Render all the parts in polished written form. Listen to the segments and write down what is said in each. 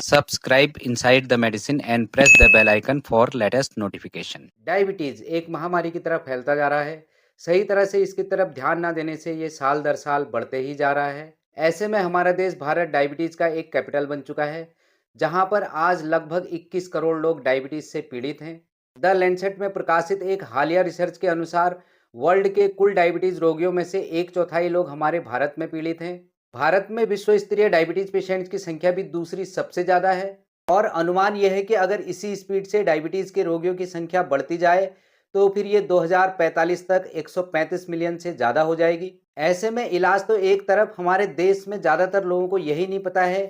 Subscribe Inside the Medicine and press the bell icon for latest notification. Diabetes एक महामारी की तरफ फैलता जा रहा है। सही तरह से इसकी तरफ ध्यान ना देने से ये साल दर साल बढ़ते ही जा रहा है। ऐसे में हमारा देश भारत डायबिटीज का एक कैपिटल बन चुका है, जहां पर आज लगभग 21 करोड़ लोग डायबिटीज से पीड़ित हैं। द लैंसेट में प्रकाशित एक हालिया रिसर्च के अनुसार वर्ल्ड के कुल डायबिटीज रोगियों में से एक चौथाई लोग हमारे भारत में पीड़ित हैं। भारत में विश्व स्तरीय डायबिटीज पेशेंट्स की संख्या भी दूसरी सबसे ज़्यादा है और अनुमान यह है कि अगर इसी स्पीड से डायबिटीज़ के रोगियों की संख्या बढ़ती जाए तो फिर ये 2045 तक 135 मिलियन से ज़्यादा हो जाएगी। ऐसे में इलाज तो एक तरफ, हमारे देश में ज़्यादातर लोगों को यही नहीं पता है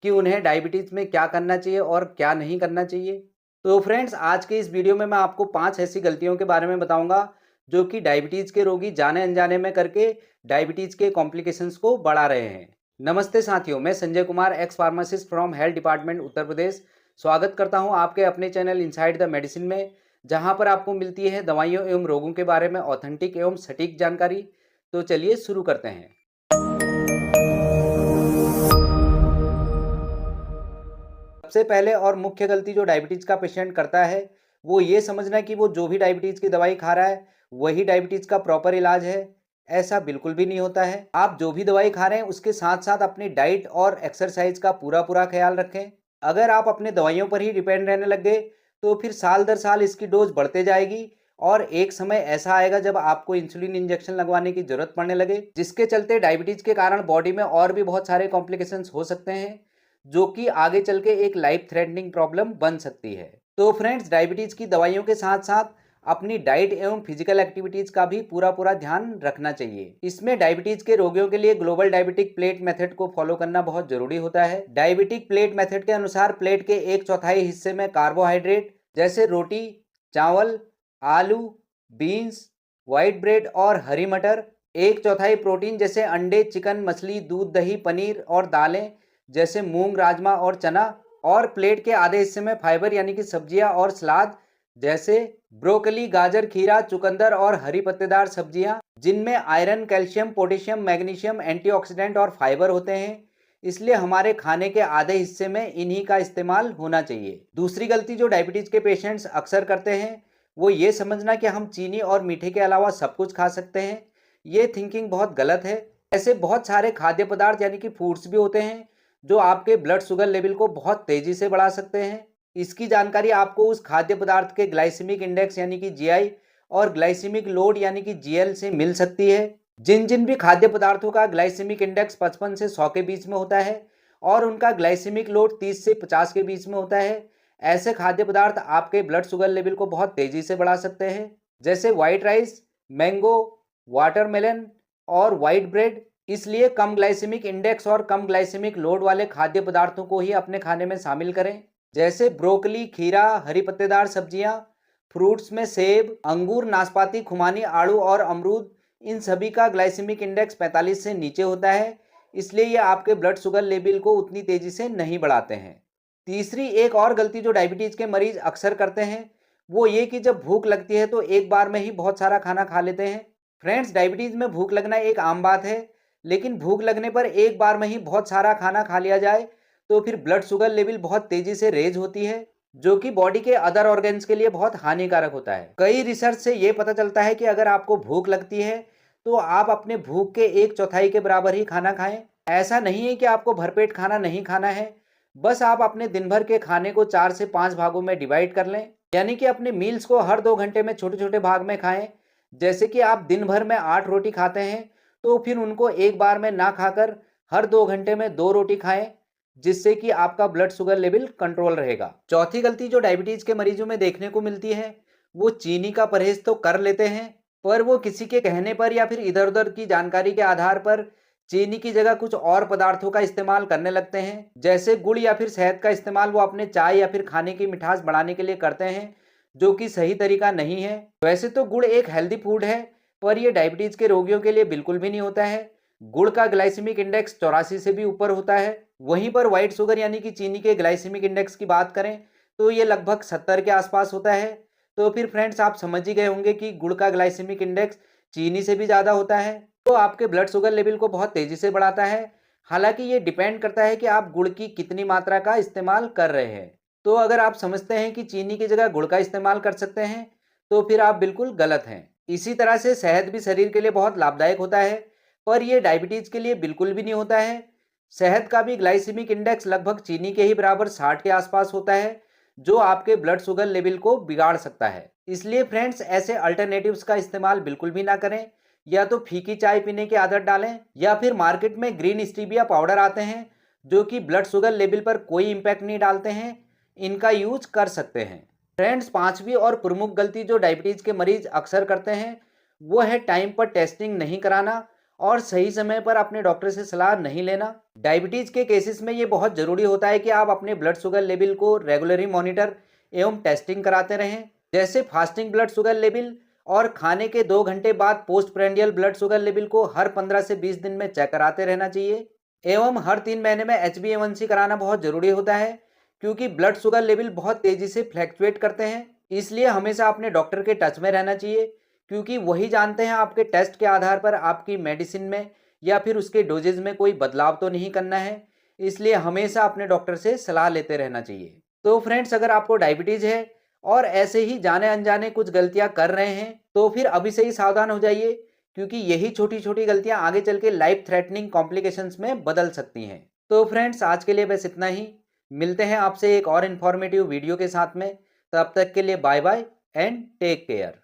कि उन्हें डायबिटीज़ में क्या करना चाहिए और क्या नहीं करना चाहिए। तो फ्रेंड्स, आज के इस वीडियो में मैं आपको 5 ऐसी गलतियों के बारे में बताऊंगा जो कि डायबिटीज़ के रोगी जाने अनजाने में करके डायबिटीज़ के कॉम्प्लिकेशंस को बढ़ा रहे हैं। नमस्ते साथियों, मैं Sanjay Kumar, ex pharmacist from health department Uttar Pradesh, स्वागत करता हूं आपके अपने चैनल इनसाइड द मेडिसिन में, जहां पर आपको मिलती है दवाइयों एवं रोगों के बारे में ऑथेंटिक एवं सटीक जानकारी। तो चलिए शुरू करते हैं। सबसे पहले और मुख्य गलती जो डायबिटीज़ का पेशेंट करता है वो ये समझना कि वो जो भी डायबिटीज़ की दवाई खा रहा है वही डायबिटीज़ का प्रॉपर इलाज है। ऐसा बिल्कुल भी नहीं होता है। आप जो भी दवाई खा रहे हैं उसके साथ साथ अपनी डाइट और एक्सरसाइज का पूरा ख्याल रखें। अगर आप अपने दवाइयों पर ही डिपेंड रहने लग गए तो फिर साल दर साल इसकी डोज बढ़ते जाएगी और एक समय ऐसा आएगा जब आपको इंसुलिन इंजेक्शन लगवाने की जरूरत पड़ने लगे, जिसके चलते डायबिटीज़ के कारण बॉडी में और भी बहुत सारे कॉम्प्लिकेशंस हो सकते हैं जो कि आगे चल के एक लाइफ थ्रेटनिंग प्रॉब्लम बन सकती है। तो फ्रेंड्स, डायबिटीज़ की दवाइयों के साथ साथ अपनी डाइट एवं फिजिकल एक्टिविटीज का भी पूरा ध्यान रखना चाहिए। इसमें डायबिटीज के रोगियों के लिए ग्लोबल डायबिटिक प्लेट मेथड को फॉलो करना बहुत जरूरी होता है। डायबिटिक प्लेट मेथड के अनुसार प्लेट के 1/4 हिस्से में कार्बोहाइड्रेट जैसे रोटी, चावल, आलू, बीन्स, व्हाइट ब्रेड और हरी मटर, 1/4 प्रोटीन जैसे अंडे, चिकन, मछली, दूध, दही, पनीर और दालें जैसे मूंग, राजमा और चना, और प्लेट के आधे हिस्से में फाइबर यानी कि सब्जियां और सलाद जैसे ब्रोकली, गाजर, खीरा, चुकंदर और हरी पत्तेदार सब्जियां, जिनमें iron, calcium, potassium, magnesium, antioxidant और फाइबर होते हैं। इसलिए हमारे खाने के आधे हिस्से में इन्हीं का इस्तेमाल होना चाहिए। दूसरी गलती जो डायबिटीज के पेशेंट्स अक्सर करते हैं वो ये समझना कि हम चीनी और मीठे के अलावा सब कुछ खा सकते हैं। ये थिंकिंग बहुत गलत है। ऐसे बहुत सारे खाद्य पदार्थ यानी कि फूड्स भी होते हैं जो आपके ब्लड शुगर लेवल को बहुत तेजी से बढ़ा सकते हैं। इसकी जानकारी आपको उस खाद्य पदार्थ के ग्लाइसेमिक इंडेक्स यानी कि जीआई और ग्लाइसेमिक लोड यानी कि जीएल से मिल सकती है। जिन जिन भी खाद्य पदार्थों का ग्लाइसेमिक इंडेक्स 55 से 100 के बीच में होता है और उनका ग्लाइसेमिक लोड 30 से 50 के बीच में होता है, ऐसे खाद्य पदार्थ आपके ब्लड शुगर लेवल को बहुत तेजी से बढ़ा सकते हैं, जैसे व्हाइट राइस, मैंगो, वाटरमेलन और व्हाइट ब्रेड। इसलिए कम ग्लाइसेमिक इंडेक्स और कम ग्लाइसेमिक लोड वाले खाद्य पदार्थों को ही अपने खाने में शामिल करें, जैसे ब्रोकली, खीरा, हरी पत्तेदार सब्जियां, फ्रूट्स में सेब, अंगूर, नाशपाती, खुमानी, आड़ू और अमरूद। इन सभी का ग्लाइसेमिक इंडेक्स 45 से नीचे होता है, इसलिए ये आपके ब्लड शुगर लेवल को उतनी तेजी से नहीं बढ़ाते हैं। तीसरी एक और गलती जो डायबिटीज के मरीज अक्सर करते हैं वो ये कि जब भूख लगती है तो एक बार में ही बहुत सारा खाना खा लेते हैं। फ्रेंड्स, डायबिटीज में भूख लगना एक आम बात है, लेकिन भूख लगने पर एक बार में ही बहुत सारा खाना खा लिया जाए तो फिर ब्लड शुगर लेवल बहुत तेजी से रेज होती है, जो कि बॉडी के अदर ऑर्गन्स के लिए बहुत हानिकारक होता है। कई रिसर्च से ये पता चलता है कि अगर आपको भूख लगती है तो आप अपने भूख के 1/4 के बराबर ही खाना खाएं। ऐसा नहीं है कि आपको भरपेट खाना नहीं खाना है, बस आप अपने दिन भर के खाने को 4 से 5 भागों में डिवाइड कर लें, यानी कि अपने मील्स को हर 2 घंटे में छोटे छोटे भाग में खाएं। जैसे कि आप दिन भर में 8 रोटी खाते हैं तो फिर उनको एक बार में ना खाकर हर 2 घंटे में 2 रोटी खाएं, जिससे कि आपका ब्लड शुगर लेवल कंट्रोल रहेगा। चौथी गलती जो डायबिटीज के मरीजों में देखने को मिलती है वो चीनी का परहेज तो कर लेते हैं, पर वो किसी के कहने पर या फिर इधर उधर की जानकारी के आधार पर चीनी की जगह कुछ और पदार्थों का इस्तेमाल करने लगते हैं, जैसे गुड़ या फिर शहद का इस्तेमाल वो अपने चाय या फिर खाने की मिठास बढ़ाने के लिए करते हैं, जो कि सही तरीका नहीं है। वैसे तो गुड़ एक हेल्दी फूड है, पर यह डायबिटीज के रोगियों के लिए बिल्कुल भी नहीं होता है। गुड़ का ग्लाइसेमिक इंडेक्स 84 से भी ऊपर होता है। वहीं पर व्हाइट शुगर यानी कि चीनी के ग्लाइसेमिक इंडेक्स की बात करें तो ये लगभग 70 के आसपास होता है। तो फिर फ्रेंड्स, आप समझ ही गए होंगे कि गुड़ का ग्लाइसेमिक इंडेक्स चीनी से भी ज़्यादा होता है, तो आपके ब्लड शुगर लेवल को बहुत तेज़ी से बढ़ाता है। हालांकि ये डिपेंड करता है कि आप गुड़ की कितनी मात्रा का इस्तेमाल कर रहे हैं। तो अगर आप समझते हैं कि चीनी की जगह गुड़ का इस्तेमाल कर सकते हैं, तो फिर आप बिल्कुल गलत हैं। इसी तरह से शहद भी शरीर के लिए बहुत लाभदायक होता है, पर यह डायबिटीज के लिए बिल्कुल भी नहीं होता है। शहद का भी ग्लाइसेमिक इंडेक्स लगभग चीनी के ही बराबर 60 के आसपास होता है, जो आपके ब्लड शुगर लेवल को बिगाड़ सकता है। इसलिए फ्रेंड्स, ऐसे अल्टरनेटिव्स का इस्तेमाल बिल्कुल भी ना करें। या तो फीकी चाय पीने की आदत डालें, या फिर मार्केट में ग्रीन स्टीविया पाउडर आते हैं जो कि ब्लड शुगर लेवल पर कोई इम्पैक्ट नहीं डालते हैं, इनका यूज कर सकते हैं। फ्रेंड्स, पांचवी और प्रमुख गलती जो डायबिटीज के मरीज अक्सर करते हैं, वो है टाइम पर टेस्टिंग नहीं कराना और सही समय पर अपने डॉक्टर से सलाह नहीं लेना। डायबिटीज के केसेस में ये बहुत जरूरी होता है कि आप अपने ब्लड शुगर लेवल को रेगुलरली मॉनिटर एवं टेस्टिंग कराते रहें, जैसे फास्टिंग ब्लड शुगर लेवल और खाने के 2 घंटे बाद post prandial blood sugar level को हर 15 से 20 दिन में चेक कराते रहना चाहिए। एवं हर 3 महीने में HbA1c कराना बहुत जरूरी होता है, क्योंकि ब्लड शुगर लेवल बहुत तेजी से फ्लैक्चुएट करते हैं। इसलिए हमेशा अपने डॉक्टर के टच में रहना चाहिए, क्योंकि वही जानते हैं आपके टेस्ट के आधार पर आपकी मेडिसिन में या फिर उसके डोजेज में कोई बदलाव तो नहीं करना है। इसलिए हमेशा अपने डॉक्टर से सलाह लेते रहना चाहिए। तो फ्रेंड्स, अगर आपको डायबिटीज है और ऐसे ही जाने अनजाने कुछ गलतियां कर रहे हैं, तो फिर अभी से ही सावधान हो जाइए, क्योंकि यही छोटी छोटी गलतियां आगे चल के लाइफ थ्रेटनिंग कॉम्प्लिकेशंस में बदल सकती हैं। तो फ्रेंड्स, आज के लिए बस इतना ही। मिलते हैं आपसे एक और इन्फॉर्मेटिव वीडियो के साथ में। तब तक के लिए bye bye and take care.